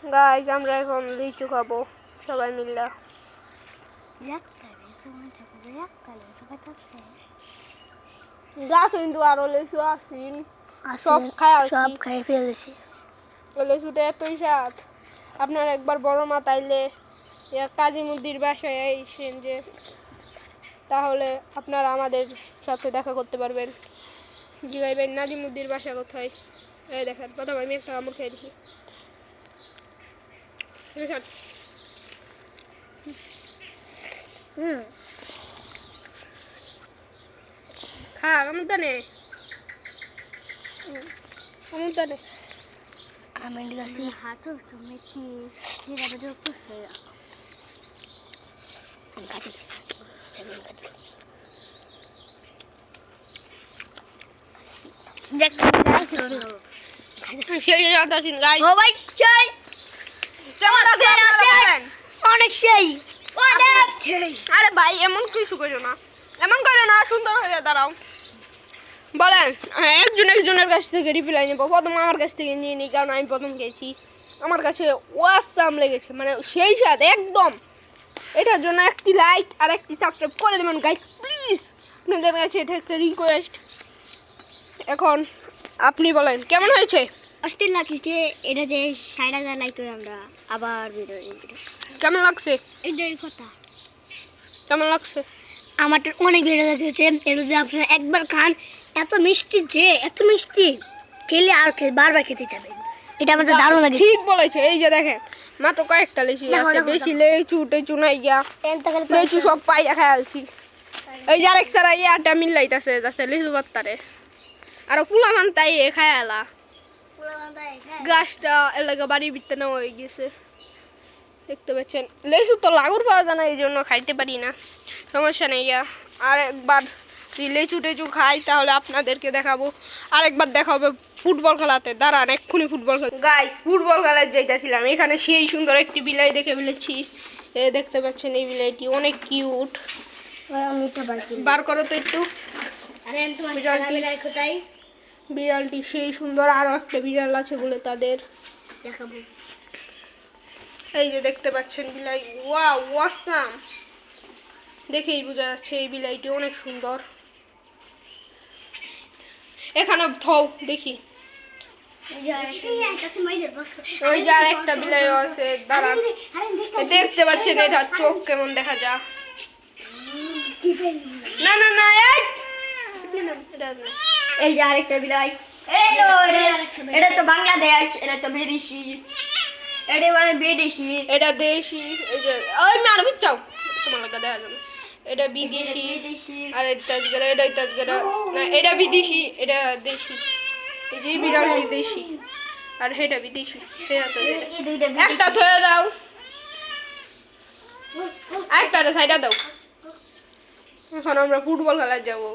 Guys আমরা এখন লিচু খাবো সবাই মিলে। গাছ কিন্তু আরো লিচু আসিন সব খাই ফেলেছি। লিচুটা এতই স্বাদ, আপনার একবার বড় মা তাইলে কাজী মুদির বাসায় আইসেন যে, তাহলে আপনারা আমাদের সাথে দেখা করতে পারবেন। জি ভাই ভাই নাজিমুদ্দির বাসা কোথায়? এই দেখেন প্রথম আমি একটা কামড় খেয়ে দিছি। খা কামড়টা নে, কামড়টা নে। আমি গাছি হাঁটো তুমি কি এভাবে করতেছ? আমি খাচ্ছি দেখ সেই রাতাছিন গাইস। ও ভাই চাই কেমন আছেন? অনেক সেই অনেক সেই। আরে ভাই এমন কিছু করো না, এমন করো না, সুন্দর হয়ে দাঁড়াও। বলেন একজনের কাছ থেকে রিপ্লাই নেবো, প্রথম আমার কাছ থেকে নিয়ে নিই, কারণ আমি প্রথম গেছি। আমার কাছে ওয়াসাম লেগেছে, মানে সেই সাথে একদম। এটার জন্য একটি লাইক আর একটি সাবস্ক্রাইব করে দেবেন গাইস প্লিজ, আপনাদের কাছে এটা একটা রিকোয়েস্ট। এখন আপনি বলেন কেমন হয়েছে? অস্থির লাগছে। এটা যে ৬০,০০০ লাইক করে আমরা আবার ভিডিও কেমন লাগছে? এটাই কথা। কেমন লাগছে? আমারটা অনেক ভালো লাগছে। এটা যে আপনারা একবার খান, এত মিষ্টি যে এত মিষ্টি, খেলে আর বারবার খেতে যাবেন। এটা আমাদের দারুণ লাগে। ঠিক বলেছে। এই যে দেখেন মাত্র কয়েকটা লিচু আছে, বেশি লিচু টেচু নাই গিয়া, লিচু সব পাইয়া খাইছি। এই যে আরেক সারা ইয়াটা মিলাইতাছে যাতে লিচু পাত্তারে আরো পুলা মান তাই খায়ালা গাছটা এলাকা বাড়ির ভিতরে নেওয়া হয়ে গেছে। দেখতে পাচ্ছেন লিচু তো লাগুর পাওয়া যায় না, এই জন্য খাইতে পারি না, সমস্যা নেই। আর একবার যদি লিচু টেচু খাই তাহলে আপনাদেরকে দেখাবো। আরেকবার দেখাবো ফুটবল খেলাতে, দাঁড়ান এক্ষুনি ফুটবল খেলা। গাইস ফুটবল খেলায় যাইতেছিলাম, এখানে সেই সুন্দর একটি বিলাই দেখে ফেলেছি। দেখতে পাচ্ছেন এই বিলাইটি অনেক কিউট। বার করো তো একটু। বিড়ালটি সেই সুন্দর, আরো একটা বিড়াল আছে বলে তাদের দেখাবো। এই যে দেখতে পাচ্ছেন বিলাই, ওয়াও ওয়াসাম, দেখেই বোঝা যাচ্ছে এই বিলাইটি অনেক সুন্দর। এখানে ধৌ দেখি ওই যে আর একটা বিলাই আছে, দাঁড়ান দেখতে পাচ্ছেন এটা চোখ কেমন দেখা যায়। না না না এই যে আরেকটা বিলাই, এটা তো বাংলাদেশ, এটা তো বিদেশি, এটা মানে বিদেশি, এটা দেশি। এই যে ওই মার বিচ্ছাও তোমার লাগা দেখা যাবে, এটা বিদেশি আর এটা তাজগরা, এটা তাজগরা না, এটা বিদেশি এটা দেশি। এই যে বিড়ালটি দেশি আর এটা বিদেশি। একটা ধুয়ে দাও, একটা সাইডা দাও। এখন আমরা ফুটবল খেলা যাবো।